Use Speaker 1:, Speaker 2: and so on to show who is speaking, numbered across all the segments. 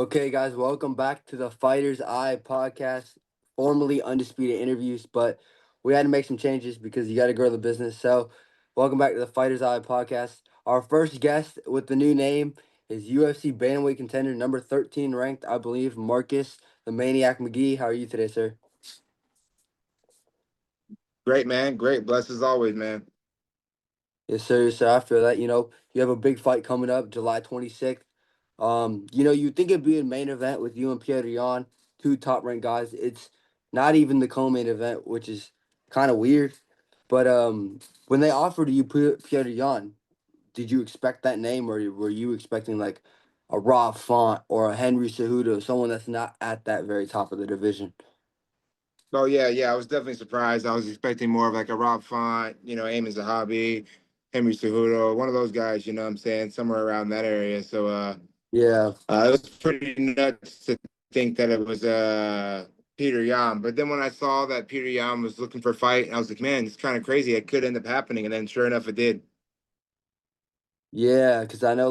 Speaker 1: Okay, guys, welcome back to the Fighter's Eye podcast, formerly Undisputed Interviews, but we had to make some changes because you got to grow the business. So, welcome back to the Fighter's Eye podcast. Our first guest with the new name is UFC Bantamweight contender number 13 ranked, I believe, Marcus the Maniac McGhee. How are you today, sir?
Speaker 2: Great, man. Great. Blessed as always, man.
Speaker 1: Yes, sir. Yes, sir. I feel that. You have a big fight coming up July 26th. You think it'd be a main event with you and Pierre Yan, two top ranked guys. It's not even the co-main event, which is kind of weird. But when they offered you Pierre Yan, did you expect that name, or were you expecting like a Rob Font or a Henry Cejudo, someone that's not at that very top of the division?
Speaker 2: Oh yeah. I was definitely surprised. I was expecting more of like a Rob Font, Eamon Zahabi, Henry Cejudo, one of those guys. You know what I'm saying, somewhere around that area. So
Speaker 1: Yeah.
Speaker 2: it was pretty nuts to think that it was Peter Yan. But then when I saw that Peter Yan was looking for a fight, I was like, man, it's kind of crazy. It could end up happening, and then sure enough, it did.
Speaker 1: Yeah, because I know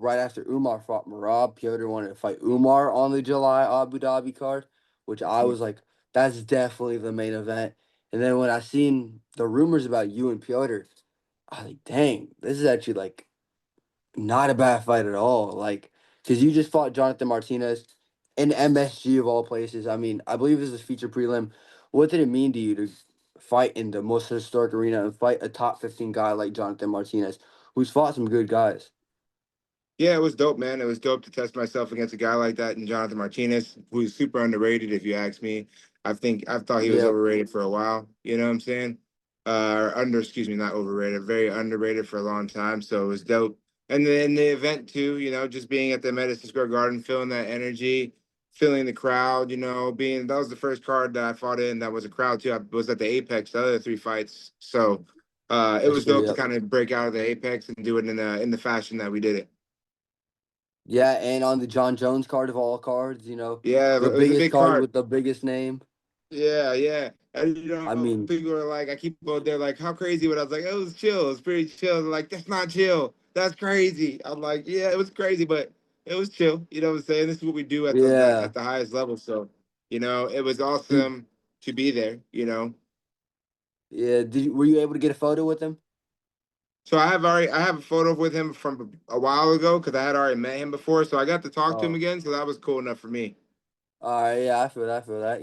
Speaker 1: right after Umar fought Marab, Piotr wanted to fight Umar on the July Abu Dhabi card, which I was like, that's definitely the main event. And then when I seen the rumors about you and Piotr, I was like, dang, this is actually like not a bad fight at all. Like, because you just fought Jonathan Martinez in MSG of all places. I mean, I believe this is feature prelim. What did it mean to you to fight in the most historic arena and fight a top 15 guy like Jonathan Martinez, who's fought some good guys?
Speaker 2: Yeah, it was dope, man. It was dope to test myself against a guy like that and Jonathan Martinez, who's super underrated, if you ask me. I've thought he was
Speaker 1: Yeah.
Speaker 2: overrated for a while. You know what I'm saying? Excuse me, not overrated, very underrated for a long time. So it was dope. And then the event too, just being at the Madison Square Garden, feeling that energy, feeling the crowd. Being that was the first card that I fought in that was a crowd too. I was at the Apex, the other three fights. So it
Speaker 1: Yes,
Speaker 2: was
Speaker 1: sir.
Speaker 2: dope to
Speaker 1: Yep.
Speaker 2: kind of break out of the Apex and do it in the fashion that we did it.
Speaker 1: Yeah, and on the John Jones card of all cards,
Speaker 2: Yeah,
Speaker 1: the
Speaker 2: it was a
Speaker 1: biggest
Speaker 2: big
Speaker 1: card
Speaker 2: card.
Speaker 1: with the biggest name.
Speaker 2: Yeah. And
Speaker 1: I mean,
Speaker 2: people are like, I keep out there like, how crazy? But I was like, it was chill. It was pretty chill. They're like, that's not chill. That's crazy. I'm like, yeah, it was crazy, but it was chill. You know what I'm saying? This is what we do at
Speaker 1: yeah.
Speaker 2: at the highest level. So, it was
Speaker 1: Did,
Speaker 2: awesome to be there.
Speaker 1: yeah. Were you able to get a photo with him?
Speaker 2: So I have a photo with him from a while ago because I had already met him before. So I got to talk to him
Speaker 1: Oh,
Speaker 2: again. So that was cool enough for me.
Speaker 1: all right. Yeah, I feel that. I feel that.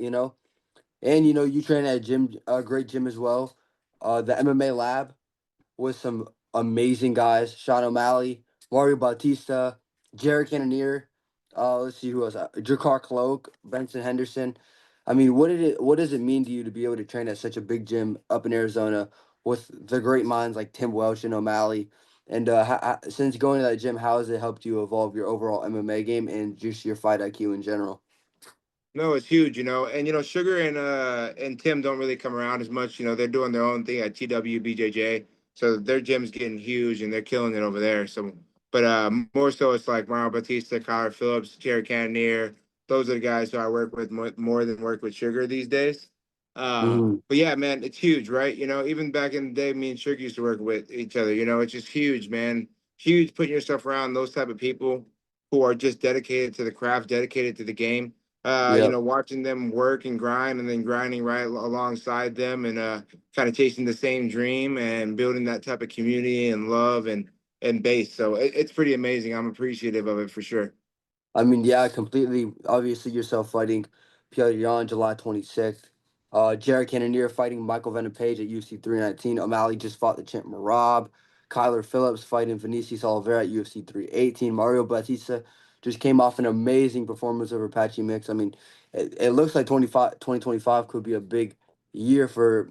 Speaker 1: And you train at a gym, a great gym as well. The MMA Lab with some amazing guys: Sean O'Malley, Mario Bautista, Jared Cannonier. Let's see who else. Jakar Cloak, Benson Henderson. I mean, What does it mean to you to be able to train at such a big gym up in Arizona with the great minds like Tim Welsh and O'Malley? And since going to that gym, how has it helped you evolve your overall MMA game and just your fight IQ in general?
Speaker 2: No, it's huge, and Sugar and Tim don't really come around as much. They're doing their own thing at TWBJJ, so their gym's getting huge and they're killing it over there. So, but more so, it's like Mario Batista, Kyler Phillips, Terry Cannonier. Those are the guys who I work with more than work with Sugar these days.
Speaker 1: Hmm.
Speaker 2: But yeah, man, it's huge, right? Even back in the day, me and Sugar used to work with each other. It's just huge, man. Huge putting yourself around those type of people who are just dedicated to the craft, dedicated to the game,
Speaker 1: Yep.
Speaker 2: watching them work and grind and then grinding right alongside them and kind of chasing the same dream and building that type of community and love and base. So it's pretty amazing. I'm appreciative of it for sure.
Speaker 1: I mean, yeah, completely. Obviously, yourself fighting Pierre Yan July 26th. Jared Cannonier fighting Michael Venom Page at UFC 319. O'Malley just fought the champ Marab. Kyler Phillips fighting Vinicius Oliveira at UFC 318. Mario Batista just came off an amazing performance over Patchy Mix. I mean, it looks like 2025 could be a big year for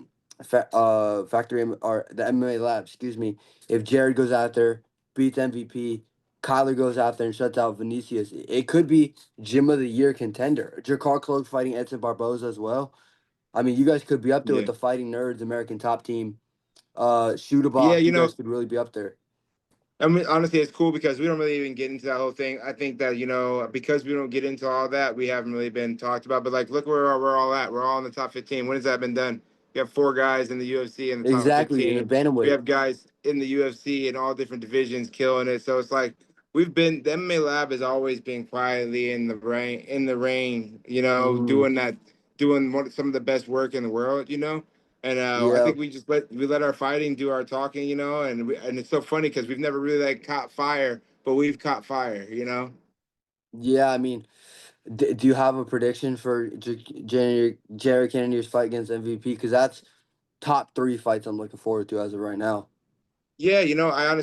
Speaker 1: or the MMA Lab, excuse me. If Jared goes out there, beats MVP, Kyler goes out there and shuts out Vinicius. It could be Gym of the Year contender. Jakar Cloak fighting Edson Barboza as well. I mean, you guys could be up there with
Speaker 2: Yeah.
Speaker 1: the Fighting Nerds, American Top Team. Shoot a
Speaker 2: Yeah,
Speaker 1: box. You guys could really be up there.
Speaker 2: I mean, honestly, it's cool because we don't really even get into that whole thing. I think that, because we don't get into all that, we haven't really been talked about. But like, look where we're all at. We're all in the top 15. When has that been done? We have four guys in the UFC in the top
Speaker 1: Exactly, in the
Speaker 2: 15. We
Speaker 1: bantamweight.
Speaker 2: have guys in the UFC in all different divisions killing it. So it's like we've been the MMA lab has always been quietly in the rain, you know,
Speaker 1: Hmm.
Speaker 2: doing some of the best work in the world, you know. And I
Speaker 1: Yeah.
Speaker 2: think we let our fighting do our talking, you know, and it's so funny because we've never really like caught fire, but we've caught fire, you know.
Speaker 1: Yeah. I mean, do you have a prediction for Jared Cannonier's fight against MVP? Because that's top three fights I'm looking forward to as of right now.
Speaker 2: Yeah, you know, I'm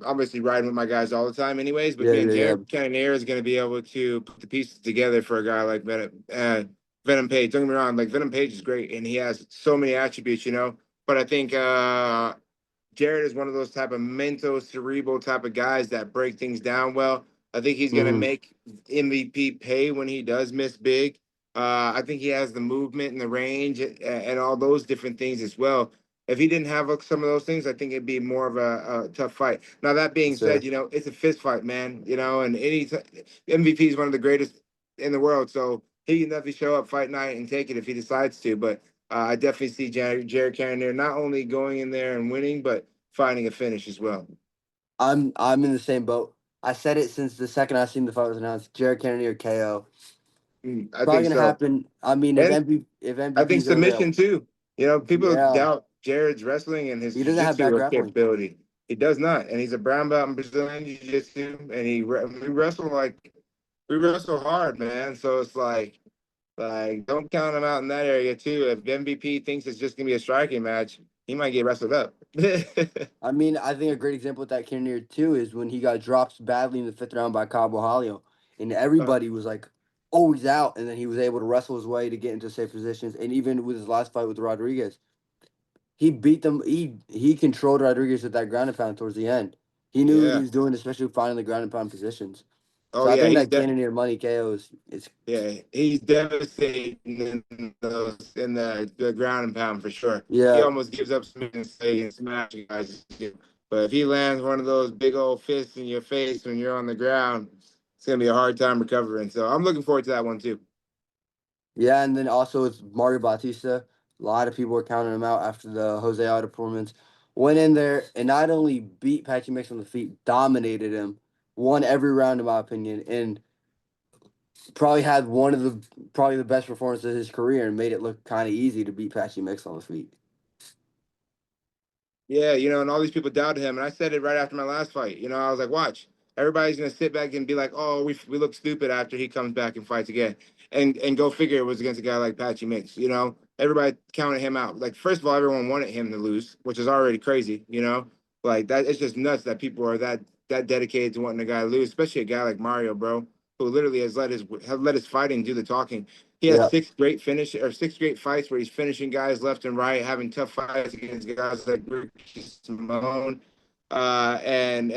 Speaker 2: obviously riding with my guys all the time, anyways. But
Speaker 1: Yeah,
Speaker 2: man,
Speaker 1: yeah, yeah.
Speaker 2: Jared Cannonier is going to be able to put the pieces together for a guy like Venom Page. Don't get me wrong, like Venom Page is great, and he has so many attributes, you know. But I think Jared is one of those type of mental, cerebral type of guys that break things down well. I think he's gonna
Speaker 1: Hmm.
Speaker 2: make MVP pay when he does miss big. I think he has the movement and the range and all those different things as well. If he didn't have some of those things, I think it'd be more of a tough fight. Now that being
Speaker 1: That's fair.
Speaker 2: said, you know it's a fist fight, man. You know, and MVP is one of the greatest in the world, so he can definitely show up fight night and take it if he decides to. But I definitely see Jared Cannonier not only going in there and winning, but finding a finish as well.
Speaker 1: I'm in the same boat. I said it since the second I seen the fight was announced. Jared Cannonier KO.
Speaker 2: I
Speaker 1: Probably
Speaker 2: think
Speaker 1: gonna
Speaker 2: so.
Speaker 1: happen. I mean,
Speaker 2: And
Speaker 1: If
Speaker 2: I think
Speaker 1: MVP's over there,
Speaker 2: submission too. You know, people
Speaker 1: yeah,
Speaker 2: doubt Jared's wrestling and his
Speaker 1: he doesn't have bad
Speaker 2: jiu-jitsu
Speaker 1: grappling.
Speaker 2: capability. He does not, and he's a brown belt in Brazilian jiu-jitsu, and we wrestle like we wrestle hard, man. So it's like don't count him out in that area too. If MVP thinks it's just gonna be a striking match, he might get wrestled up.
Speaker 1: I mean, I think a great example with that Cannonier too is when he got dropped badly in the fifth round by Cabo Halio, and everybody was like, "Oh, he's out," and then he was able to wrestle his way to get into safe positions. And even with his last fight with Rodriguez, he beat them. He controlled Rodriguez with that ground and pound towards the end. He knew what he
Speaker 2: Yeah.
Speaker 1: was doing, especially finding the ground and pound positions.
Speaker 2: Oh
Speaker 1: So I
Speaker 2: yeah,
Speaker 1: think that Cannonier money KO is
Speaker 2: he's devastating in the ground and pound for sure. He
Speaker 1: yeah.
Speaker 2: almost gives up some and say and smash you guys. But if he lands one of those big old fists in your face when you're on the ground, it's gonna be a hard time recovering. So I'm looking forward to that one too.
Speaker 1: Yeah, and then also it's Mario Bautista. A lot of people were counting him out after the Jose Aldo performance. Went in there and not only beat Patchy Mix on the feet, dominated him, won every round in my opinion, and probably had one of the probably the best performances of his career and made it look kind of easy to beat Patchy Mix on the feet.
Speaker 2: Yeah, you know, and all these people doubted him, and I said it right after my last fight. You know, I was like, watch, everybody's gonna sit back and be like, oh, we look stupid after he comes back and fights again, and go figure it was against a guy like Patchy Mix. You know, everybody counted him out. Like, first of all, everyone wanted him to lose, which is already crazy. You know, like that. It's just nuts that people are that dedicated to wanting a guy to lose, especially a guy like Mario, bro, who literally has let his fighting do the talking. He has
Speaker 1: Yeah.
Speaker 2: six great fights where he's finishing guys left and right, having tough fights against guys like Ricky Simone, and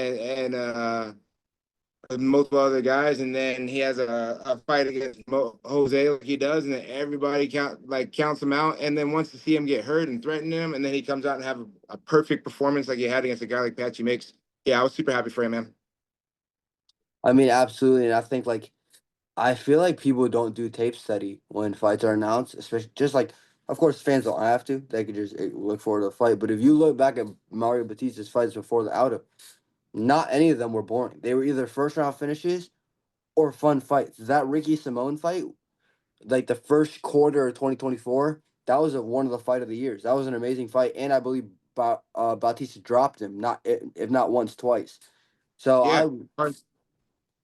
Speaker 2: multiple other guys, and then he has a fight against Jose like he does, and then everybody counts him out, and then wants to see him get hurt and threaten him, and then he comes out and have a perfect performance like he had against a guy like Patchy Mix. Yeah, I was super happy for him, man.
Speaker 1: I mean, absolutely. And I think like I feel like people don't do tape study when fights are announced, especially just like, of course, fans don't have to. They could just look forward to the fight. But if you look back at Mario Batista's fights before the Auto, not any of them were boring. They were either first round finishes or fun fights. That Ricky Simone fight, like the first quarter of 2024, that was one of the fight of the years. That was an amazing fight, and I believe Bautista dropped him, not if not once, twice. So
Speaker 2: Yeah,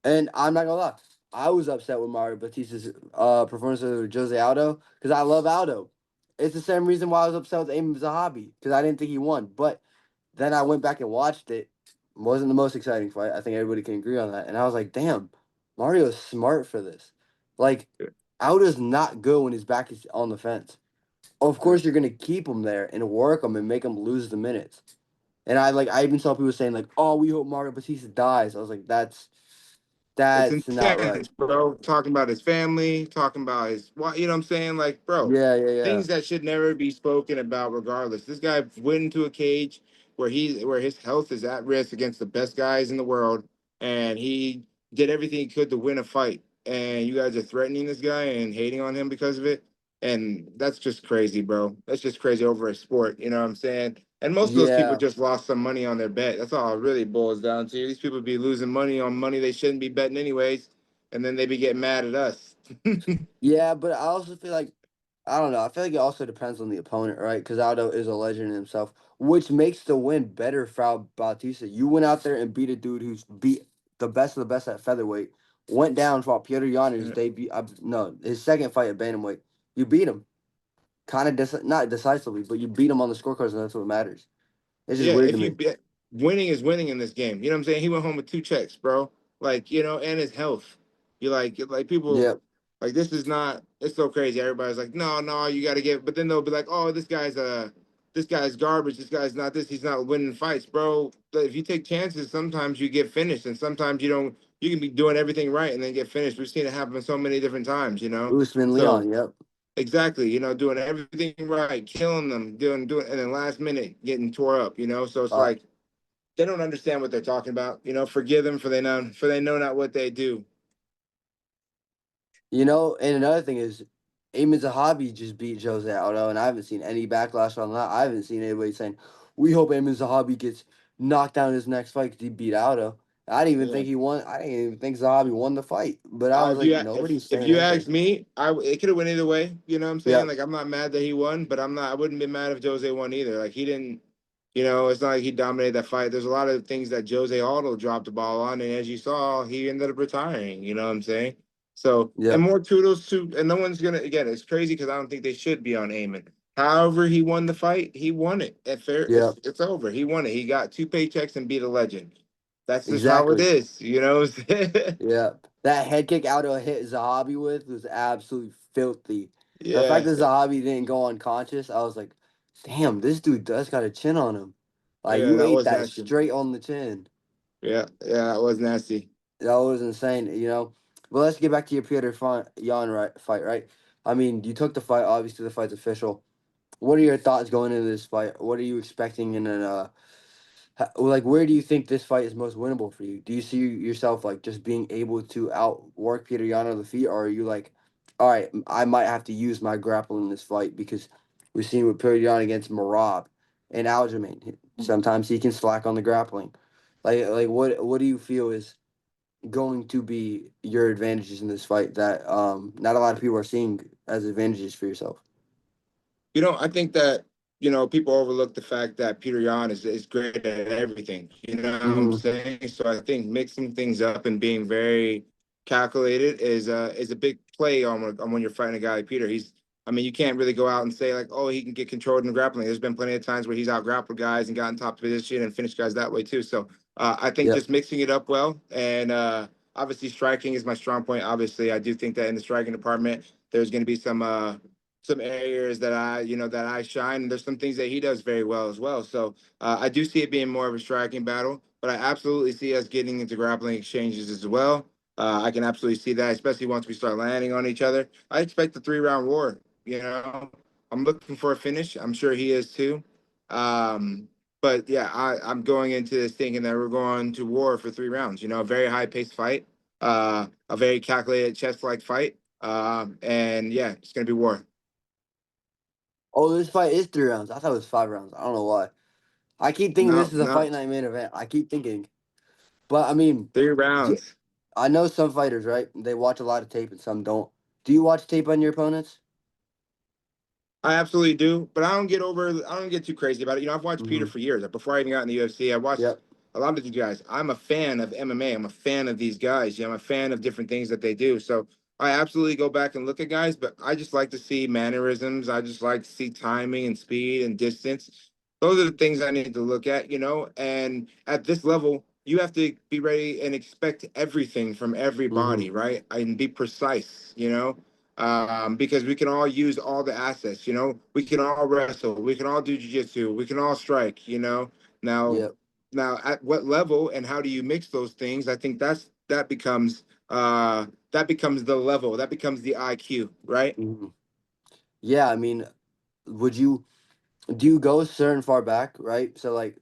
Speaker 1: and I'm not gonna lie, I was upset with Mario Batista's performance of Jose Aldo because I love Aldo. It's the same reason why I was upset with Aim Zahabi because I didn't think he won. But then I went back and watched it. Wasn't the most exciting fight. I think everybody can agree on that. And I was like, damn, Mario's smart for this. Like, Aldo's not good when his back is on the fence. Of course, you're gonna keep him there and work him and make him lose the minutes. And I even saw people saying like, "Oh, we hope Mario Batista dies." I was like,
Speaker 2: it's
Speaker 1: that's not right."
Speaker 2: intense, bro. Talking about his family, talking about his what you know what I'm saying? Like, bro,
Speaker 1: Yeah, yeah, yeah.
Speaker 2: things that should never be spoken about regardless. This guy went into a cage where his health is at risk against the best guys in the world, and he did everything he could to win a fight. And you guys are threatening this guy and hating on him because of it. And that's just crazy, bro. That's just crazy over a sport. You know what I'm saying? And most of those people
Speaker 1: Yeah,
Speaker 2: just lost some money on their bet. That's all it really boils down to. These people be losing money on money they shouldn't be betting anyways, and then they be getting mad at us.
Speaker 1: yeah, but I also feel like I don't know. I feel like it also depends on the opponent, right? Because Aldo is a legend in himself, which makes the win better for Bautista. You went out there and beat a dude who's beat the best of the best at featherweight. Went down, fought Piotr Jan in his debut. No, his second fight at bantamweight. You beat him, kind of not decisively, but you beat him on the scorecards, and that's what matters. It's just
Speaker 2: Yeah,
Speaker 1: weird to
Speaker 2: if you
Speaker 1: me.
Speaker 2: bet, winning is winning in this game. You know what I'm saying? He went home with two checks, bro. Like, and his health. You like people
Speaker 1: Yeah,
Speaker 2: like this is not it's so crazy. Everybody's like, no, you gotta get but then they'll be like, oh, this guy's garbage, this guy's not this, he's not winning fights, bro. But if you take chances, sometimes you get finished and sometimes you don't you can be doing everything right and then get finished. We've seen it happen so many different times.
Speaker 1: Usman
Speaker 2: So
Speaker 1: Leon. Yep.
Speaker 2: exactly, doing everything right, killing them, doing, and then last minute getting tore up. So it's
Speaker 1: Uh,
Speaker 2: like they don't understand what they're talking about. Forgive them for they know not what they do.
Speaker 1: And another thing is, Amin Zahabi just beat Jose Aldo, and I haven't seen any backlash on that. I haven't seen anybody saying, "We hope Amin Zahabi gets knocked down in his next fight because he beat Aldo." I didn't even
Speaker 2: Yeah.
Speaker 1: think he won. I didn't even think Zahabi won the fight, but I was like, nobody's
Speaker 2: If
Speaker 1: saying
Speaker 2: you
Speaker 1: anything.
Speaker 2: ask me, it could have went either way. You know what I'm saying?
Speaker 1: Yep,
Speaker 2: Like I'm not mad that he won, but I wouldn't be mad if Jose won either. Like he didn't. It's not like he dominated that fight. There's a lot of things that Jose Aldo dropped the ball on, and as you saw, he ended up retiring. You know what I'm saying? So, and
Speaker 1: yep,
Speaker 2: more kudos to, and no one's gonna again. It's crazy because I don't think they should be on Amon. However, he won the fight. He won it. At fair,
Speaker 1: yep,
Speaker 2: it's over. He won it. He got two paychecks and beat a legend. That's just how it
Speaker 1: exactly.
Speaker 2: is. You know what I'm saying?
Speaker 1: Yeah, that head kick Aldo hit Zahabi with was absolutely filthy. The fact
Speaker 2: Yeah,
Speaker 1: that Zahabi didn't go unconscious, I was like, "Damn, this dude does got a chin on him. Like
Speaker 2: yeah,
Speaker 1: you
Speaker 2: that
Speaker 1: ate
Speaker 2: was
Speaker 1: that
Speaker 2: nasty.
Speaker 1: straight on the chin."
Speaker 2: Yeah, that was nasty.
Speaker 1: That was insane. But let's get back to your Jan fight, right? I mean, you took the fight. Obviously, the fight's official. What are your thoughts going into this fight? What are you expecting in an like? Where do you think this fight is most winnable for you? Do you see yourself like just being able to outwork Peter Yan on the feet, or are you like, all right, I might have to use my grappling in this fight because we've seen with Peter Yan against Marab and Aljamain. Sometimes he can slack on the grappling. Like what do you feel is going to be your advantages in this fight that not a lot of people are seeing as advantages for yourself?
Speaker 2: I think that, people overlook the fact that Peter Yan is great at everything. You know what I'm
Speaker 1: Mm-hmm.
Speaker 2: saying? So I think mixing things up and being very calculated is a big play on when you're fighting a guy like Peter. I mean, you can't really go out and say like, oh, he can get controlled in the grappling. There's been plenty of times where he's out grappled guys and gotten top position and finished guys that way too. So I think
Speaker 1: Yep.
Speaker 2: just mixing it up well and obviously striking is my strong point. Obviously, I do think that in the striking department, there's going to be some areas that I shine. And there's some things that he does very well as well. So I do see it being more of a striking battle, but I absolutely see us getting into grappling exchanges as well. I can absolutely see that, especially once we start landing on each other. I expect a 3 round war. I'm looking for a finish. I'm sure he is too. Um, but yeah, I'm going into this thinking that we're going to war for 3 rounds. A very high paced fight, a very calculated chess like fight. And yeah, it's gonna be war.
Speaker 1: Oh, this fight is 3 rounds. I thought it was 5 rounds. I don't know why. I keep thinking
Speaker 2: No,
Speaker 1: this is a
Speaker 2: no,
Speaker 1: fight night main event. I keep thinking, but I mean,
Speaker 2: three
Speaker 1: j-
Speaker 2: rounds.
Speaker 1: I know some fighters, right? They watch a lot of tape and some don't. Do you watch tape on your opponents?
Speaker 2: I absolutely do, but I don't get too crazy about it. I've watched Peter
Speaker 1: Mm-hmm.
Speaker 2: for years. Before I even got in the UFC, I watched
Speaker 1: Yep.
Speaker 2: a lot of these guys. I'm a fan of MMA. I'm a fan of these guys. I'm a fan of different things that they do. So I absolutely go back and look at guys, but I just like to see mannerisms. I just like to see timing and speed and distance. Those are the things I need to look at. And at this level, you have to be ready and expect everything from
Speaker 1: Mm-hmm.
Speaker 2: everybody, right? And be precise. Because we can all use all the assets. We can all wrestle, we can all do jujitsu, we can all strike. Now,
Speaker 1: Yep.
Speaker 2: now, at what level and how do you mix those things? I think that becomes the level, that becomes the IQ, right?
Speaker 1: Mm-hmm. Yeah. I mean, would you? Do you go certain far back, right? So, like,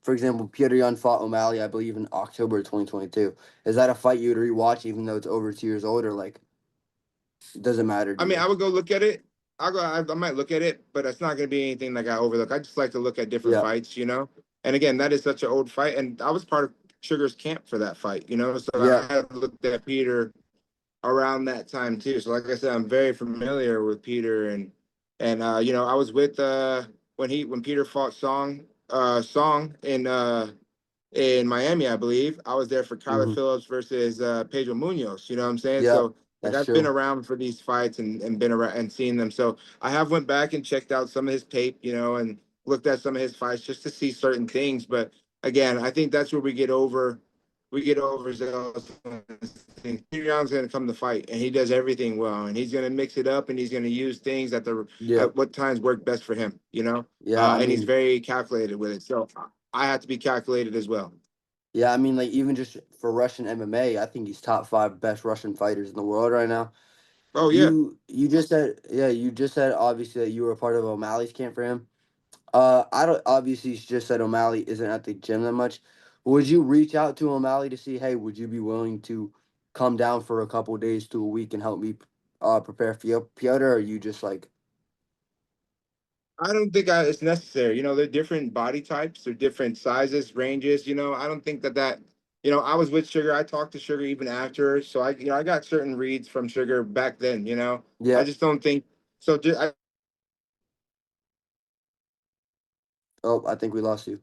Speaker 1: for example, Peter Yan fought O'Malley, I believe, in October 2022. Is that a fight you'd rewatch, even though it's over 2 years old, or like, doesn't matter to
Speaker 2: I mean,
Speaker 1: you?
Speaker 2: I would go look at it. I might look at it, but it's not going to be anything like I overlook. I just like to look at different
Speaker 1: Yeah.
Speaker 2: fights, you know. And again, that is such an old fight, and I was part of Sugar's camp for that fight, you know. So
Speaker 1: Yeah.
Speaker 2: I had looked at Peter around that time too. So like I said, I'm very familiar with Peter, and you know, I was with when Peter fought Song in Miami, I believe. I was there for Kyler
Speaker 1: Hmm.
Speaker 2: Phillips versus Pedro Munoz. You know what I'm saying?
Speaker 1: Yeah.
Speaker 2: So like
Speaker 1: That's
Speaker 2: I've been
Speaker 1: true.
Speaker 2: around for these fights and been around and seen them. So I have went back and checked out some of his tape, you know, and looked at some of his fights just to see certain things. But again, I think that's where we get overzealous. Peter Young's going to come to fight, and he does everything well, and he's going to mix it up, and he's going to use things
Speaker 1: Yeah.
Speaker 2: at what times work best for him, you know.
Speaker 1: Yeah. I
Speaker 2: And he's
Speaker 1: mean,
Speaker 2: very calculated with it. So I have to be calculated as well.
Speaker 1: yeah. I mean, like even just for Russian MMA, I think he's top five best Russian fighters in the world right now.
Speaker 2: Oh yeah,
Speaker 1: You just said, yeah, you just said obviously that you were a part of O'Malley's camp for him. I don't obviously you just said O'Malley isn't at the gym that much. Would you reach out to O'Malley to see, hey, would you be willing to come down for a couple days to a week and help me prepare for Piotr? Or are you just like,
Speaker 2: I don't think it's necessary. You know, they're different body types, they're different sizes, ranges. You know, I don't think that. You know, I was with Sugar. I talked to Sugar even after, so I got certain reads from Sugar back then. You know, I
Speaker 1: yeah,
Speaker 2: just don't think so.
Speaker 1: oh, I think we lost you.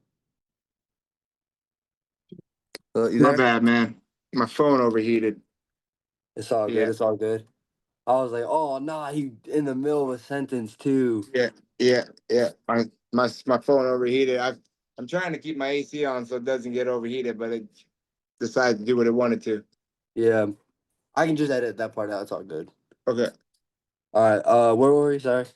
Speaker 1: You
Speaker 2: My
Speaker 1: there?
Speaker 2: bad, man. My phone overheated.
Speaker 1: It's all good.
Speaker 2: Yeah,
Speaker 1: It's all good. I was like, oh, nah, he in the middle of a sentence too.
Speaker 2: yeah, yeah. My phone overheated. I'm trying to keep my AC on so it doesn't get overheated, but it decided to do what it wanted to.
Speaker 1: Yeah, I can just edit that part out. It's all good.
Speaker 2: Okay.
Speaker 1: All right. Where were we? Sorry.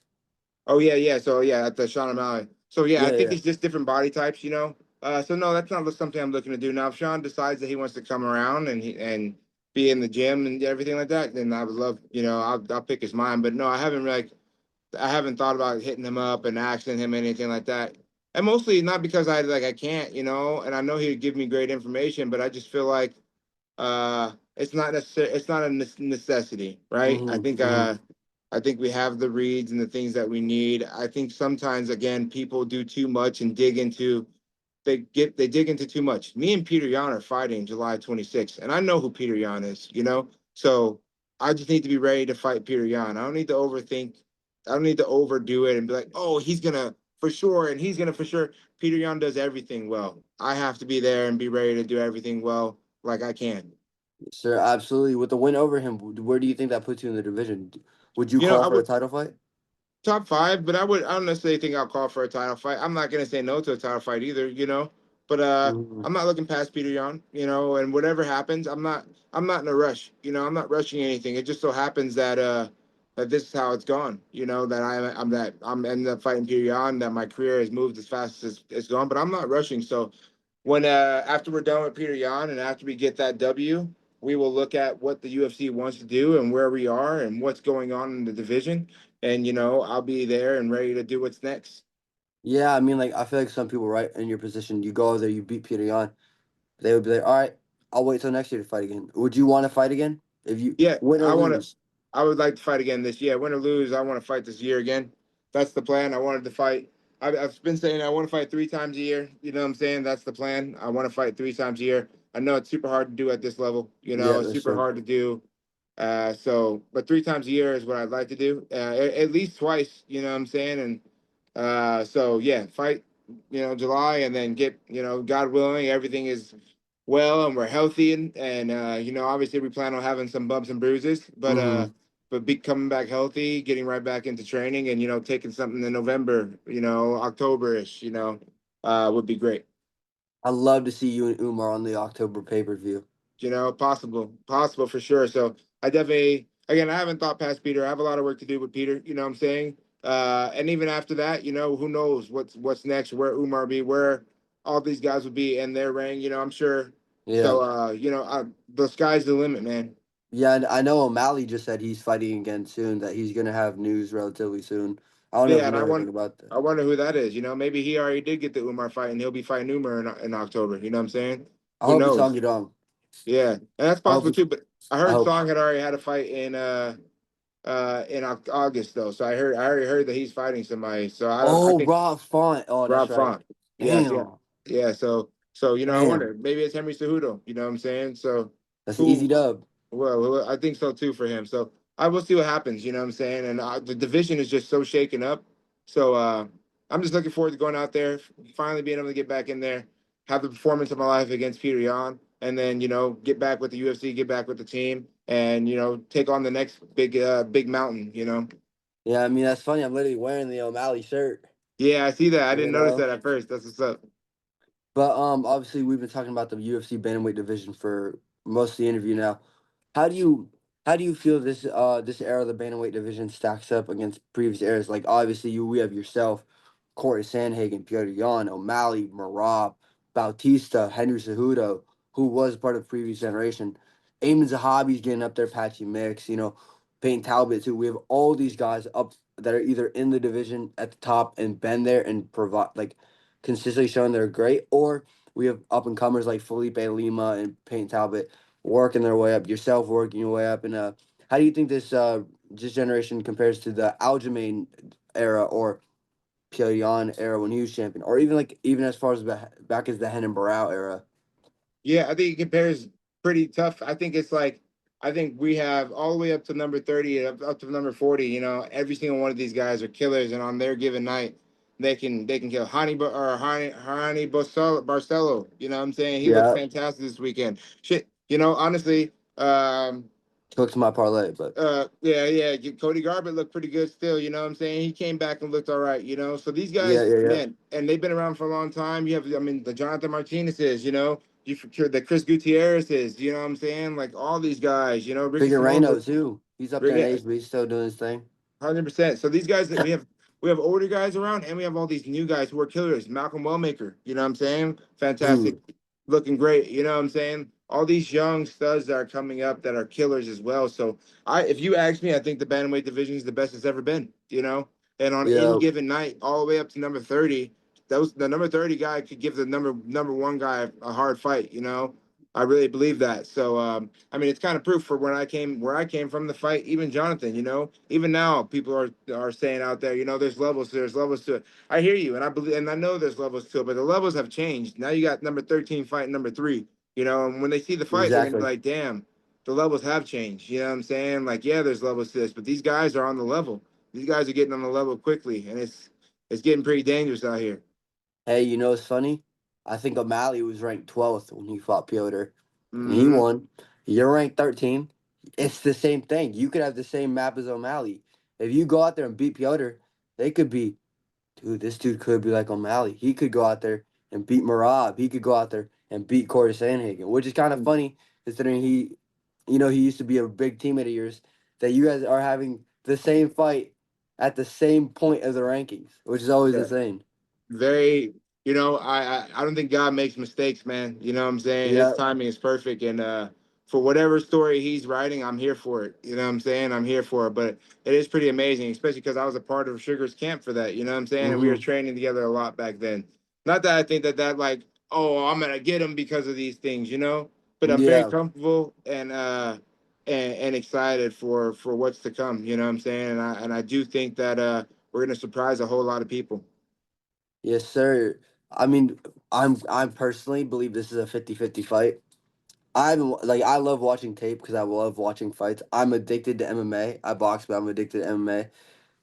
Speaker 2: Oh yeah, yeah. So yeah, at the Sean O'Malley. So yeah, I
Speaker 1: Yeah,
Speaker 2: think
Speaker 1: yeah,
Speaker 2: it's just different body types, you know. So no, that's not something I'm looking to do. Now, if Sean decides that he wants to come around and be in the gym and everything like that, then I would love, you know, I'll pick his mind. But no, I haven't thought about hitting him up and asking him anything like that. And mostly not because I can't, you know, and I know he would give me great information, but I just feel like it's not necessary, it's not a necessity, right?
Speaker 1: Mm-hmm. Mm-hmm.
Speaker 2: I think we have the reads and the things that we need. I think sometimes again people do too much and they dig into too much. Me and Peter Yan are fighting July 26th, and I know who Peter Yan is, you know. So I just need to be ready to fight Peter Yan. I don't need to overthink. I don't need to overdo it and be like, oh, he's gonna for sure, and he's gonna for sure. Peter Yan does everything well. I have to be there and be ready to do everything well, like I can.
Speaker 1: Sir, absolutely. With the win over him, where do you think that puts you in the division? Would you
Speaker 2: You know,
Speaker 1: call
Speaker 2: I
Speaker 1: for a
Speaker 2: would
Speaker 1: title fight?
Speaker 2: top five, but I don't necessarily think I'll call for a title fight. I'm not gonna say no to a title fight either, you know. But
Speaker 1: Mhm.
Speaker 2: I'm not looking past Peter Yan, you know, and whatever happens, I'm not in a rush, you know, I'm not rushing anything. It just so happens that this is how it's gone, you know, that I'm ended up fighting Peter Yan, that my career has moved as fast as it's gone, but I'm not rushing. So when after we're done with Peter Yan and after we get that W, we will look at what the UFC wants to do and where we are and what's going on in the division. And you know, I'll be there and ready to do what's next.
Speaker 1: Yeah, I mean, like I feel like some people, right, in your position, you go there, you beat Peter Yan, they would be like, all right, I'll wait till next year to fight again. Would you want to fight again if you
Speaker 2: Yeah,
Speaker 1: win or lose?
Speaker 2: I would like to fight again this year. Win or lose, I want to fight this year again. That's the plan. I wanted to fight. I've been saying I want to fight 3 times a year. You know what I'm saying? That's the plan. I want to fight 3 times a year. I know it's super hard to do at this level. You know,
Speaker 1: Yeah,
Speaker 2: it's
Speaker 1: that's
Speaker 2: super
Speaker 1: true.
Speaker 2: hard to do. But 3 times a year is what I'd like to do. At least twice. You know what I'm saying? And so yeah, fight. You know, July, and then get. You know, God willing, everything is well and we're healthy, and you know, obviously we plan on having some bumps and bruises,
Speaker 1: Hmm.
Speaker 2: but be coming back healthy, getting right back into training, and you know, taking something in November, you know, October-ish, you know, would be great.
Speaker 1: I'd love to see you and Umar on the October pay-per-view.
Speaker 2: You know, possible for sure. So I definitely, again, I haven't thought past Peter. I have a lot of work to do with Peter. You know what I'm saying? And even after that, you know, who knows what's next? Where Umar be? Where all these guys would be in their ring? You know, I'm sure.
Speaker 1: Yeah.
Speaker 2: So you know, the sky's the limit, man.
Speaker 1: Yeah, and I know O'Malley just said he's fighting again soon, that he's going to have news relatively soon. I don't know if
Speaker 2: Yeah,
Speaker 1: you
Speaker 2: and
Speaker 1: know anything about that.
Speaker 2: I wonder who that is. You know, maybe he already did get the Umar fight, and he'll be fighting Umar in October. You know what I'm saying?
Speaker 1: I
Speaker 2: Who
Speaker 1: hope he's Song
Speaker 2: knows?
Speaker 1: Yadong.
Speaker 2: Yeah, and that's
Speaker 1: I hope
Speaker 2: possible too. But I
Speaker 1: I
Speaker 2: heard
Speaker 1: hope
Speaker 2: Song had already had a fight in August though. So I already heard that he's fighting somebody. So I
Speaker 1: Oh,
Speaker 2: think
Speaker 1: Rob Font. Oh, that's
Speaker 2: Rob
Speaker 1: right.
Speaker 2: Font. Yes, yeah,
Speaker 1: Damn.
Speaker 2: yeah. So I
Speaker 1: Damn.
Speaker 2: wonder maybe it's Henry Cejudo. You know what I'm saying? So
Speaker 1: That's an easy
Speaker 2: who
Speaker 1: dub.
Speaker 2: well, I think so too for him. So I will see what happens. You know what I'm saying? And the division is just so shaken up. So I'm just looking forward to going out there, finally being able to get back in there, have the performance of my life against Peter Yan, and then get back with the UFC, get back with the team, and take on the next big mountain.
Speaker 1: Yeah, I mean that's funny. I'm literally wearing the O'Malley shirt.
Speaker 2: Yeah, I see that. I
Speaker 1: You
Speaker 2: didn't notice
Speaker 1: know.
Speaker 2: that at first. That's what's up.
Speaker 1: But obviously we've been talking about the UFC bantamweight division for most of the interview now. How do you how do you feel this era of the bantamweight division stacks up against previous eras? Like obviously we have yourself, Corey Sandhagen, Piotr Yan, O'Malley, Marab, Bautista, Henry Cejudo, who was part of the previous generation. Eamon Zahabi's getting up there, Patchy Mix, Payne Talbot too. We have all these guys up that are either in the division at the top and been there and provide like consistently showing they're great, or we have up and comers like Felipe Lima and Payne Talbot working their way up, yourself working your way up. And how do you think this generation compares to the Aljamain era or Pyongyang era when he was champion, or even as far as back as the Henan Barao era?
Speaker 2: Yeah, I think it compares pretty tough. I think it's like I think we have all the way up to number 30 and up to number 40. Every single one of these guys are killers, and on their given night, they can kill Hani Barcelo. You know what I'm saying? He looked
Speaker 1: Yeah,
Speaker 2: fantastic this weekend. Shit, honestly,
Speaker 1: took to my parlay, but
Speaker 2: yeah. Cody Garbett looked pretty good still. You know what I'm saying? He came back and looked all right. So these
Speaker 1: yeah,
Speaker 2: guys,
Speaker 1: yeah, yeah.
Speaker 2: man, and they've been around for a long time. You have, I mean, the Jonathan Martinez's. You for the Chris Gutierrez's. You know what I'm saying? Like all these guys. Ricky Simone
Speaker 1: Figueiredo
Speaker 2: look,
Speaker 1: too. He's up there in
Speaker 2: Ricky,
Speaker 1: age, but he's still doing his thing.
Speaker 2: 100%. So these guys that we have older guys around, and we have all these new guys who are killers. Malcolm Wellmaker, you know what I'm saying? Fantastic,
Speaker 1: Dude,
Speaker 2: looking great. You know what I'm saying? All these young studs that are coming up that are killers as well. So if you ask me, I think the bantamweight division is the best it's ever been. And on any
Speaker 1: yeah,
Speaker 2: given night, all the way up to number 30, the number 30 guy could give the number one guy a hard fight. I really believe that. So I mean, it's kind of proof for where I came from the fight. Even Jonathan, even now people are saying out there, there's levels to it. I hear you, and I believe, and I know there's levels to it, but the levels have changed. Now you got number 13 fighting number 3. And when they see the fight, they're gonna be
Speaker 1: exactly.
Speaker 2: like, damn, the levels have changed. You know what I'm saying? Like, yeah, there's levels to this, but these guys are on the level. These guys are getting on the level quickly, and it's getting pretty dangerous out here.
Speaker 1: Hey, it's funny? I think O'Malley was ranked 12th when he fought Piotr, and he
Speaker 2: Mm-hmm.
Speaker 1: won. You're ranked 13. It's the same thing. You could have the same map as O'Malley. If you go out there and beat Piotr, they could be, dude, this dude could be like O'Malley. He could go out there and beat Marab. He could go out there and beat Corey Sandhagen, which is kind of funny considering he used to be a big teammate of yours, that you guys are having the same fight at the same point of the rankings, which is always
Speaker 2: Yeah.
Speaker 1: insane.
Speaker 2: Very, I don't think God makes mistakes, man. You know what I'm saying? His
Speaker 1: Yeah.
Speaker 2: timing is perfect, and for whatever story he's writing, I'm here for it. You know what I'm saying? I'm here for it. But it is pretty amazing, especially because I was a part of Sugar's camp for that. You know what I'm saying? And we were
Speaker 1: Hmm.
Speaker 2: training together a lot back then. Not that I think that like, oh, I'm gonna get him because of these things, but I'm very
Speaker 1: Yeah.
Speaker 2: comfortable and excited for what's to come. You know what I'm saying? And I do think that we're gonna surprise a whole lot of people.
Speaker 1: Yes, sir. I mean, I personally believe this is a 50-50 fight. I love watching tape because I love watching fights. I'm addicted to MMA. I box, but I'm addicted to MMA.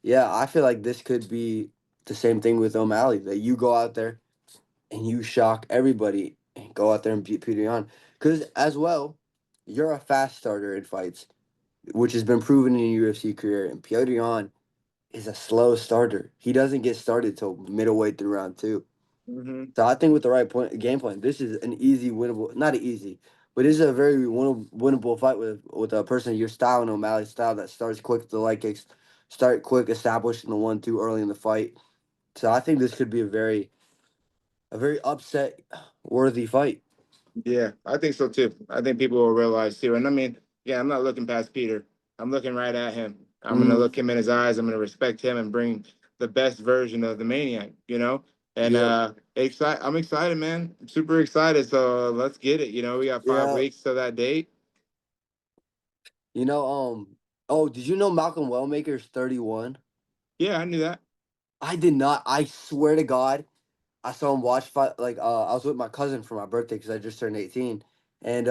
Speaker 1: Yeah, I feel like this could be the same thing with O'Malley, that you go out there and you shock everybody and go out there and beat Peter Yan. Because as well, you're a fast starter in fights, which has been proven in your UFC career. And Piotr Yan is a slow starter. He doesn't get started till middleweight through round two.
Speaker 2: Hmm.
Speaker 1: So I think with the right game plan, this is an easy winnable, not an easy, but this is a very winnable fight with a person of your style and O'Malley's style that starts quick with the leg kicks, start quick establishing the 1-2 early in the fight. So I think this could be a very upset worthy fight.
Speaker 2: Yeah, I think so too. I think people will realize too. And I mean, yeah, I'm not looking past Peter. I'm looking right at him. I'm gonna
Speaker 1: Mm,
Speaker 2: look him in his eyes. I'm gonna respect him and bring the best version of the Maniac. And
Speaker 1: yep.
Speaker 2: I'm excited, man. I'm super excited. So let's get it. We got five
Speaker 1: Yeah.
Speaker 2: weeks to that date.
Speaker 1: You know, Oh, did you know Malcolm Wellmaker's 31?
Speaker 2: Yeah, I knew that.
Speaker 1: I did not. I swear to God, I saw him watch fight. Like, I was with my cousin for my birthday because I just turned 18, and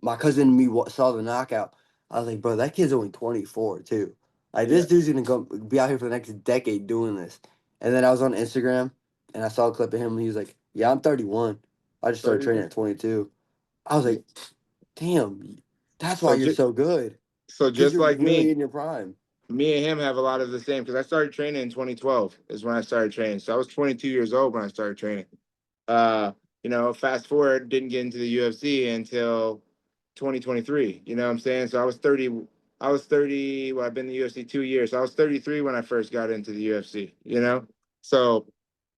Speaker 1: my cousin and me saw the knockout. I was like, bro, that kid's only 24 too. Like,
Speaker 2: Yeah,
Speaker 1: this dude's gonna go be out here for the next decade doing this. And then I was on Instagram and I saw a clip of him. And he was like, "Yeah, I'm 31. I just started
Speaker 2: 30.
Speaker 1: training at 22." I was
Speaker 2: Yeah.
Speaker 1: like, "Damn, that's why
Speaker 2: So
Speaker 1: you're
Speaker 2: just
Speaker 1: so good,
Speaker 2: so
Speaker 1: because
Speaker 2: just
Speaker 1: you're
Speaker 2: like
Speaker 1: really
Speaker 2: me,
Speaker 1: in your prime."
Speaker 2: me and him have a lot of the same because I started training in 2012 is when I started training. So I was 22 years old when I started training. Uh, fast forward, didn't get into the UFC until 2023. You know what I'm saying? So I was 30. I was 30. Well, I've been in the UFC 2 years. So I was 33 when I first got into the UFC. So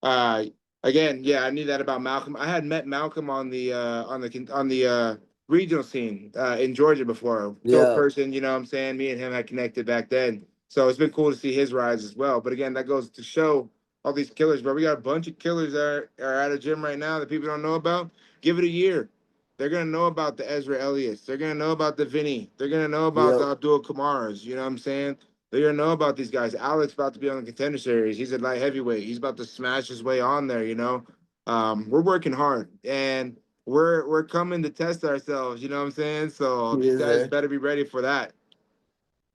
Speaker 2: uh, again, yeah, I knew that about Malcolm. I had met Malcolm on the regional scene in Georgia before. Dope
Speaker 1: Yeah,
Speaker 2: person. You know what I'm saying? Me and him had connected back then. So it's been cool to see his rise as well. But again, that goes to show all these killers, bro. We got a bunch of killers that are at a gym right now that people don't know about. Give it a year. They're gonna know about the Ezra Elliott's. They're gonna know about the Vinny. They're gonna know about
Speaker 1: yeah,
Speaker 2: the Abdul Kamaras. You know what I'm saying? They're gonna know about these guys. Alex about to be on the contender series. He's a light heavyweight. He's about to smash his way on there. We're working hard and we're coming to test ourselves. You know what I'm saying? So
Speaker 1: he
Speaker 2: these
Speaker 1: is
Speaker 2: guys
Speaker 1: there.
Speaker 2: better be ready for that.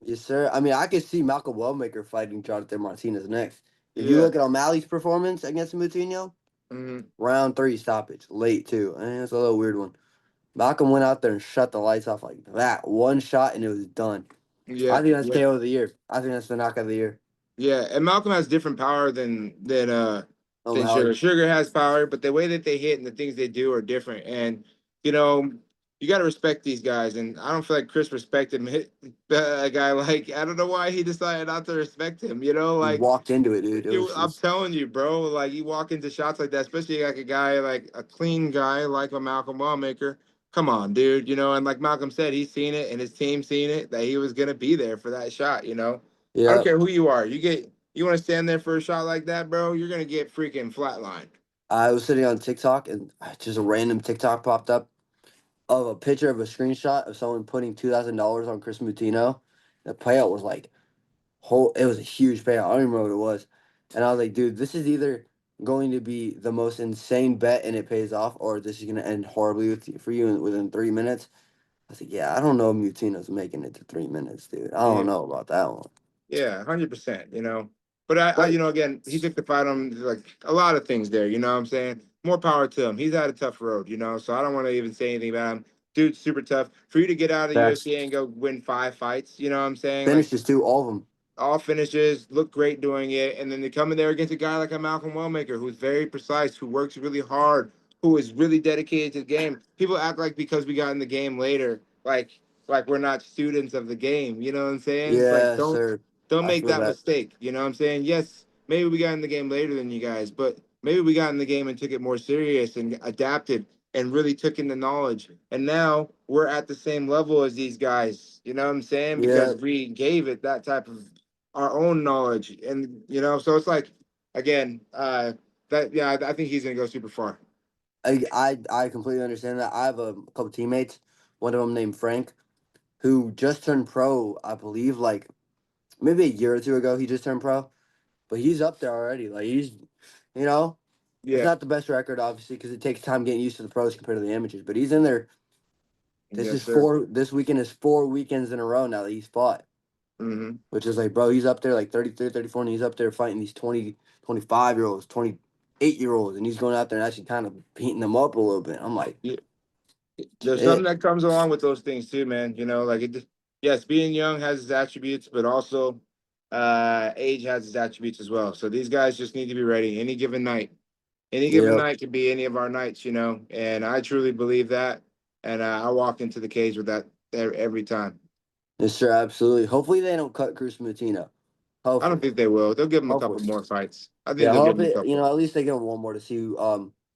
Speaker 1: Yes, sir. I mean, I could see Malcolm Wellmaker fighting Jonathan Martinez next. If you
Speaker 2: Yeah.
Speaker 1: look at O'Malley's performance against Moutinho,
Speaker 2: Hmm.
Speaker 1: round three stoppage, late too. And it's a little weird one. Malcolm went out there and shut the lights off like that. One shot and it was done. I
Speaker 2: Yeah.
Speaker 1: think that's
Speaker 2: Yeah.
Speaker 1: KO of the year. I think that's the knockout of the year.
Speaker 2: Yeah, and Malcolm has different power than
Speaker 1: O'Malley.
Speaker 2: Sugar. Sugar has power, but the way that they hit and the things they do are different. And you know, you got to respect these guys. And I don't feel like Chris respected him. A guy like I don't know why he decided not to respect him.
Speaker 1: He
Speaker 2: Like
Speaker 1: walked into it, dude. It was
Speaker 2: I'm
Speaker 1: just,
Speaker 2: telling you, bro. Like you walk into shots like that, especially like a guy like a clean guy like a Malcolm Wallmaker. Come on, dude. And like Malcolm said, he's seen it and his team seen it that he was gonna be there for that shot. I don't
Speaker 1: yeah.
Speaker 2: care who you are. You want to stand there for a shot like that, bro. You're gonna get freaking flatlined.
Speaker 1: I was sitting on TikTok and just a random TikTok popped up of a picture of a screenshot of someone putting $2,000 on Chris Mutino. The payout was like it was a huge payout. I don't even remember what it was. And I was like, dude, this is either going to be the most insane bet and it pays off, or this is gonna end horribly for you within 3 minutes. I said, yeah, I don't know if Mutino's making it to 3 minutes, dude. I don't
Speaker 2: Yeah,
Speaker 1: know about that one.
Speaker 2: yeah, 100%. But
Speaker 1: But
Speaker 2: again, he took the fight on like a lot of things there. You know what I'm saying? More power to him. He's had a tough road. So I don't want to even say anything about him. Dude's super tough. For you to get out of the
Speaker 1: that's
Speaker 2: UFC and go win 5 fights, you know what I'm saying? Like
Speaker 1: finishes too, all of them.
Speaker 2: all finishes, look great doing it, and then they come in there against a guy like a Malcolm Wellmaker who's very precise, who works really hard, who is really dedicated to the game. People act like because we got in the game later, like we're not students of the game. You know what I'm saying? It's like
Speaker 1: Yeah,
Speaker 2: don't
Speaker 1: sir.
Speaker 2: don't
Speaker 1: I
Speaker 2: make
Speaker 1: feel
Speaker 2: that
Speaker 1: that.
Speaker 2: mistake. You know what I'm saying? Yes, maybe we got in the game later than you guys, but maybe we got in the game and took it more serious and adapted and really took in the knowledge. And now we're at the same level as these guys. You know what I'm saying?
Speaker 1: Yeah,
Speaker 2: Because we gave it that type of our own knowledge, and so it's like again, that yeah, I think he's gonna go super far.
Speaker 1: I completely understand that. I have a couple teammates, one of them named Frank, who just turned pro, I believe, like maybe a year or two ago. He just turned pro, but he's up there already. Like you know, it's
Speaker 2: Yeah,
Speaker 1: not the best record, obviously, because it takes time getting used to the pros compared to the amateurs. But he's in there. This
Speaker 2: yes,
Speaker 1: is
Speaker 2: sir.
Speaker 1: four. This weekend is 4 weekends in a row now that he's fought,
Speaker 2: Hmm.
Speaker 1: which is like, bro, he's up there like 33, 34, and he's up there fighting these 20, 25-year-olds, 28-year-olds, and he's going out there and actually kind of beating them up a little bit. I'm like,
Speaker 2: Yeah, there's something
Speaker 1: shit.
Speaker 2: that comes along with those things too, man. Like yes, being young has its attributes, but also age has its attributes as well. So these guys just need to be ready any given night. Any given
Speaker 1: Yep.
Speaker 2: night could be any of our nights, and I truly believe that. And I walk into the cage with that there every time.
Speaker 1: Yes, sir, absolutely. Hopefully they don't cut Cruz Matino.
Speaker 2: I don't
Speaker 1: Hopefully.
Speaker 2: think they will. They'll give him a
Speaker 1: Hopefully.
Speaker 2: couple more fights. I think
Speaker 1: Yeah,
Speaker 2: they'll give
Speaker 1: hope
Speaker 2: him a
Speaker 1: it,
Speaker 2: couple.
Speaker 1: at least they give him one more to see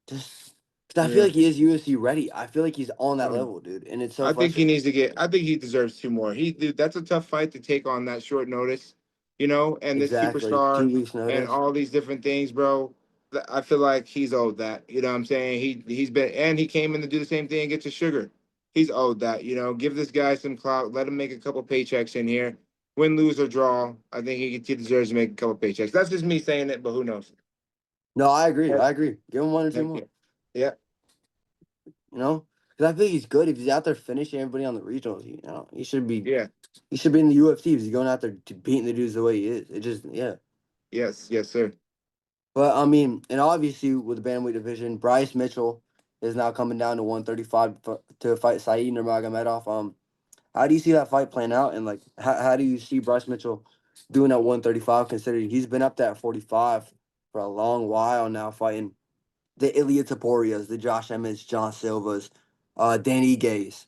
Speaker 1: just 'cause I feel
Speaker 2: Yeah.
Speaker 1: like he is UFC ready. I feel like he's on that
Speaker 2: Um,
Speaker 1: level, dude. And it's so
Speaker 2: I think he
Speaker 1: frustrating.
Speaker 2: needs to get. I think he deserves two more. Dude, that's a tough fight to take on that short notice, and this
Speaker 1: Exactly.
Speaker 2: superstar
Speaker 1: 2 weeks
Speaker 2: and
Speaker 1: notice.
Speaker 2: all these different things, bro. I feel like he's owed that. You know what I'm saying? He's been and he came in to do the same thing and get to Sugar. he's owed that. You know, give this guy some clout. Let him make a couple paychecks in here. Win, lose, or draw. I think he deserves to make a couple paychecks. That's just me saying it, but who knows?
Speaker 1: No, I agree.
Speaker 2: Heck,
Speaker 1: I agree. Give him one or two
Speaker 2: heck yeah.
Speaker 1: more.
Speaker 2: Yeah.
Speaker 1: You know, because I think he's good. If he's out there finishing everybody on the regionals, you know, he should be.
Speaker 2: Yeah.
Speaker 1: He should be in the UFC. If he's going out there to beating the dudes the way he is. It just yeah.
Speaker 2: Yes. Yes, sir.
Speaker 1: But I mean, and obviously with the bantamweight division, Bryce Mitchell is now coming down to 135 to fight Saeed Nurmagomedov. How do you see that fight playing out? And like, how do you see Bryce Mitchell doing at 135? Considering he's been up there at 45 for a long while now, fighting the Ilya Taporias, the Josh Emmets, John Silvas, Danny Gaze.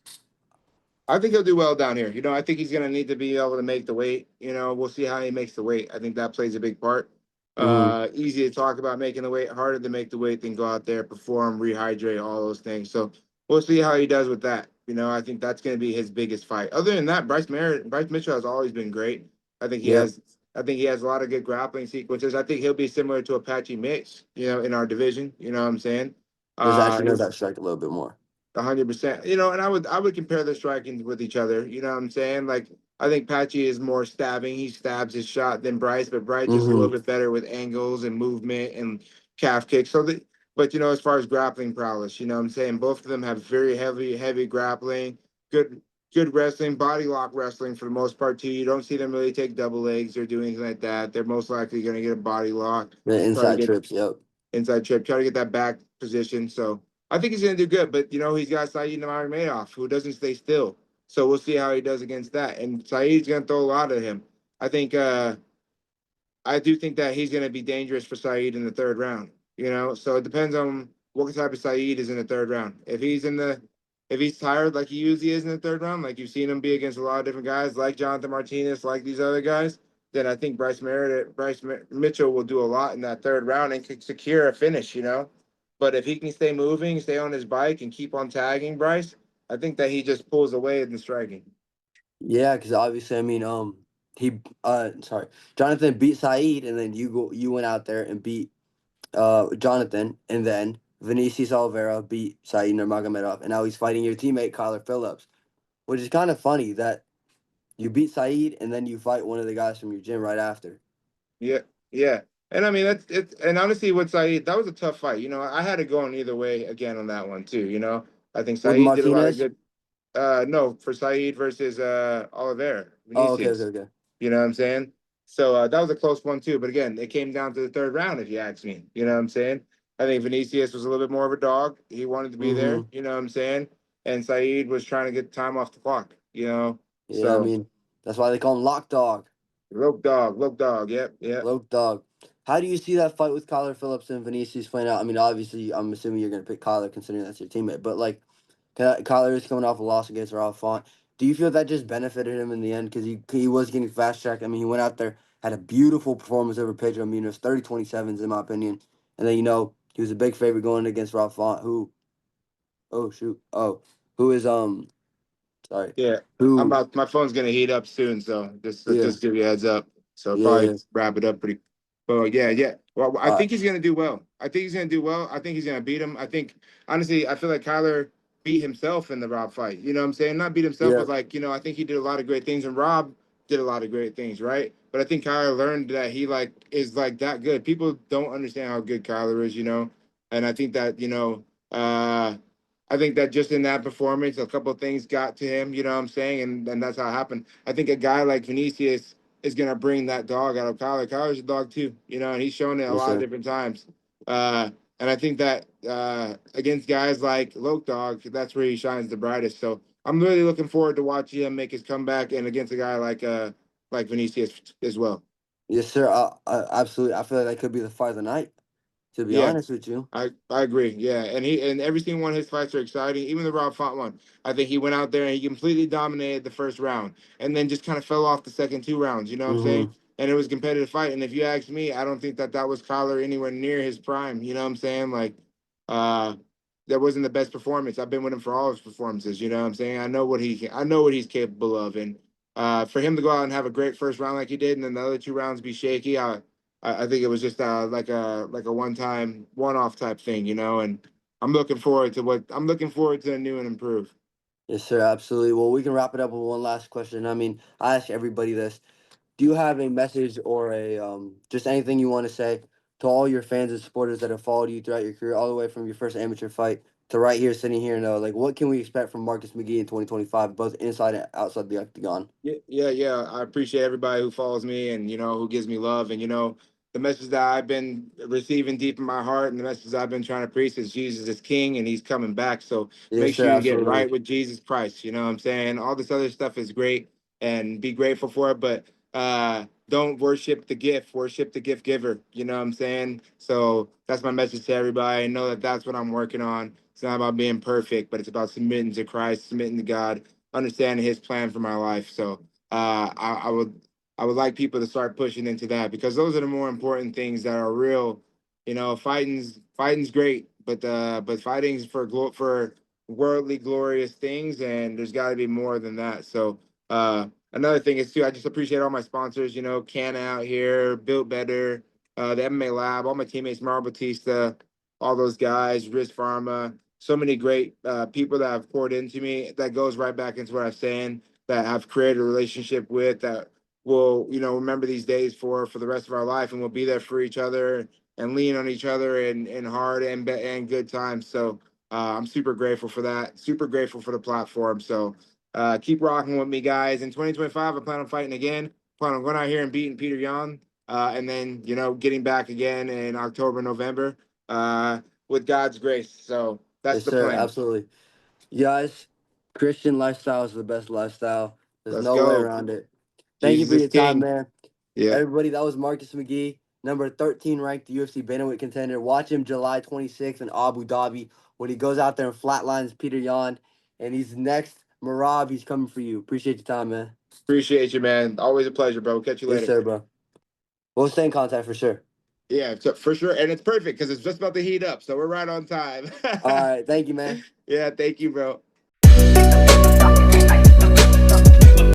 Speaker 2: I think he'll do well down here. You know, I think he's gonna need to be able to make the weight. You know, we'll see how he makes the weight. I think that plays a big part.
Speaker 1: Mm-hmm.
Speaker 2: Easy to talk about making the weight, harder to make the weight than go out there, perform, rehydrate, all those things. So we'll see how he does with that. You know, I think that's gonna be his biggest fight. Other than that, Bryce Mitchell has always been great. I think he
Speaker 1: Yep.
Speaker 2: has I think he has a lot of good grappling sequences. I think he'll be similar to Apache Mix, you know, in our division. You know what I'm saying?
Speaker 1: Just actually knows
Speaker 2: He'll
Speaker 1: that strike a little bit more.
Speaker 2: 100%. You know, and I would compare the striking with each other. You know what I'm saying? Like I think Patchy is more stabbing. He stabs his shot than Bryce, but Bryce is a little
Speaker 1: Mm-hmm.
Speaker 2: bit better with angles and movement and calf kicks. But you know, as far as grappling prowess, you know what I'm saying? Both of them have very heavy grappling, good good wrestling, body lock wrestling for the most part too. You don't see them really take double legs or do anything like that. They're most likely going to get a body lock,
Speaker 1: The
Speaker 2: try to
Speaker 1: inside
Speaker 2: get
Speaker 1: trips. Yep.
Speaker 2: inside trip, try to get that back position. So I think he's going to do good. But, you know, he's got Saeed Nurmagomedov, who doesn't stay still. So we'll see how he does against that. And Saeed's going to throw a lot at him. I think I do think that he's going to be dangerous for Saeed in the third round. You know, so it depends on what type of Saeed is in the third round. If he's tired like he usually is in the third round, like you've seen him be against a lot of different guys, like Jonathan Martinez, like these other guys, then I think Mitchell will do a lot in that third round and can secure a finish. You know, but if he can stay moving, stay on his bike, and keep on tagging Bryce, I think that he just pulls away in the striking.
Speaker 1: Yeah, because obviously, I mean, he sorry, Jonathan beat Saeed, and then you went out there and beat Jonathan, and then Vinicius Oliveira beat Saeed Nurmagomedov, and now he's fighting your teammate Kyler Phillips, which is kind of funny that you beat Saeed and then you fight one of the guys from your gym right after.
Speaker 2: Yeah, yeah. And I mean that's it. And honestly, with Saeed, that was a tough fight. You know, I had to go on either way again on that one too. You know, I think
Speaker 1: With
Speaker 2: Saeed did a lot of
Speaker 1: Martinez?
Speaker 2: good. No, for Saeed versus Oliveira,
Speaker 1: Oh, okay, okay,
Speaker 2: Vinicius.
Speaker 1: okay.
Speaker 2: You know what I'm saying? So that was a close one too. But again, it came down to the third round, if you ask me. You know what I'm saying? I think Vinicius was a little bit more of a dog. He wanted to be there.
Speaker 1: Mm-hmm.
Speaker 2: You know what I'm saying? And Saeed was trying to get time off the clock. You know,
Speaker 1: Yeah, I
Speaker 2: so
Speaker 1: mean, that's why they call him Lock Dog.
Speaker 2: look dog. Yep, yep.
Speaker 1: Loc Dog. How do you see that fight with Kyler Phillips and Vinicius playing out? I mean, obviously, I'm assuming you're going to pick Kyler considering that's your teammate, but like, Kyler is coming off a loss against Rob Font. Do you feel that just benefited him in the end because he was getting fast tracked? I mean, he went out there, had a beautiful performance over Pedro Munoz, 30-27s in my opinion. And then, he was a big favorite going against Rob Font, oh, shoot, who is, sorry,
Speaker 2: Yeah, I'm
Speaker 1: who,
Speaker 2: about my phone's gonna heat up soon, so
Speaker 1: yeah,
Speaker 2: just give you a heads up. So
Speaker 1: yeah,
Speaker 2: probably
Speaker 1: yeah.
Speaker 2: wrap it up pretty. But yeah, yeah. Well, I
Speaker 1: All right.
Speaker 2: think he's gonna do well. I think he's gonna do well. I think he's gonna beat him. I think honestly, I feel like Kyler beat himself in the Rob fight. You know what I'm saying? Not beat himself,
Speaker 1: Yeah,
Speaker 2: but like I think he did a lot of great things, and Rob did a lot of great things, right? But I think Kyler learned that he like is like that good. People don't understand how good Kyler is, and I think that I think that just in that performance, a couple of things got to him, you know what I'm saying? And that's how it happened. I think a guy like Vinicius is going to bring that dog out of Kyler. Kyler's a dog too, and he's shown it a
Speaker 1: yes,
Speaker 2: lot of
Speaker 1: sir.
Speaker 2: different times. And I think that against guys like Loke Dog, that's where he shines the brightest. So I'm really looking forward to watching him make his comeback and against a guy like Vinicius as well.
Speaker 1: Yes, sir. Absolutely. I feel like that could be the fight of the night, to be
Speaker 2: Yeah,
Speaker 1: honest with you.
Speaker 2: I agree. Yeah, and every single one of his fights are exciting. Even the Rob Font one, I think he went out there and he completely dominated the first round, and then just kind of fell off the second two rounds. You know what I'm saying?
Speaker 1: Mm-hmm.
Speaker 2: And it was a competitive fight. And if you ask me, I don't think that that was Collar anywhere near his prime. You know what I'm saying? Like, uh, that wasn't the best performance. I've been with him for all his performances. You know what I'm saying? I know what he's capable of, and for him to go out and have a great first round like he did, and then the other two rounds be shaky, I think it was just like a one off type thing, and I'm looking forward to the new and improved.
Speaker 1: Yes, sir. Absolutely. Well, we can wrap it up with one last question. I mean, I ask everybody this. Do you have a message or a just anything you want to say to all your fans and supporters that have followed you throughout your career, all the way from your first amateur fight to right here, sitting here now? Like, what can we expect from Marcus McGhee in 2025, both inside and outside the octagon?
Speaker 2: Yeah. I appreciate everybody who follows me and who gives me love. And the message that I've been receiving deep in my heart, and the message I've been trying to preach is Jesus is King and He's coming back. So
Speaker 1: Yes,
Speaker 2: make
Speaker 1: sir.
Speaker 2: sure you get
Speaker 1: Absolutely.
Speaker 2: right with Jesus Christ. You know what I'm saying? All this other stuff is great, and be grateful for it, but don't worship the gift, worship the gift giver. You know what I'm saying? So that's my message to everybody. I know that that's what I'm working on. It's not about being perfect, but it's about submitting to Christ, submitting to God, understanding His plan for my life. So I would like people to start pushing into that, because those are the more important things that are real. Fighting's great, but fighting's for worldly glorious things, and there's got to be more than that. So another thing is too, I just appreciate all my sponsors. Can Out here, Built Better, the MMA Lab, all my teammates, Mauro Batista, all those guys, Risk Pharma, so many great people that have poured into me. That goes right back into what I was saying, that I've created a relationship with, that will remember these days for the rest of our life, and we'll be there for each other and lean on each other in hard and good times. So I'm super grateful for that, super grateful for the platform. So keep rocking with me, guys. In 2025 I plan on fighting again, plan on going out here and beating Peter Yan, and then getting back again in October, November, uh with God's grace. So that's
Speaker 1: Yes,
Speaker 2: the
Speaker 1: sir.
Speaker 2: plan.
Speaker 1: Absolutely. You guys, Christian lifestyle is the best lifestyle. There's
Speaker 2: Let's
Speaker 1: no way
Speaker 2: go.
Speaker 1: around it. Thank you
Speaker 2: Jesus
Speaker 1: for
Speaker 2: is
Speaker 1: your time,
Speaker 2: King.
Speaker 1: man.
Speaker 2: Yeah.
Speaker 1: Everybody, that was Marcus McGhee, number 13 ranked UFC bantamweight contender. Watch him July 26th in Abu Dhabi when he goes out there and flatlines Peter Yan. And he's next. Marab, he's coming for you. Appreciate your time, man.
Speaker 2: Appreciate you, man. Always a pleasure, bro. Catch you
Speaker 1: Yes,
Speaker 2: later.
Speaker 1: sir, bro. We'll stay in contact for sure.
Speaker 2: Yeah, so for sure. And it's perfect because it's just about to heat up. So we're right on time.
Speaker 1: All right. Thank you, man.
Speaker 2: Yeah, thank you, bro.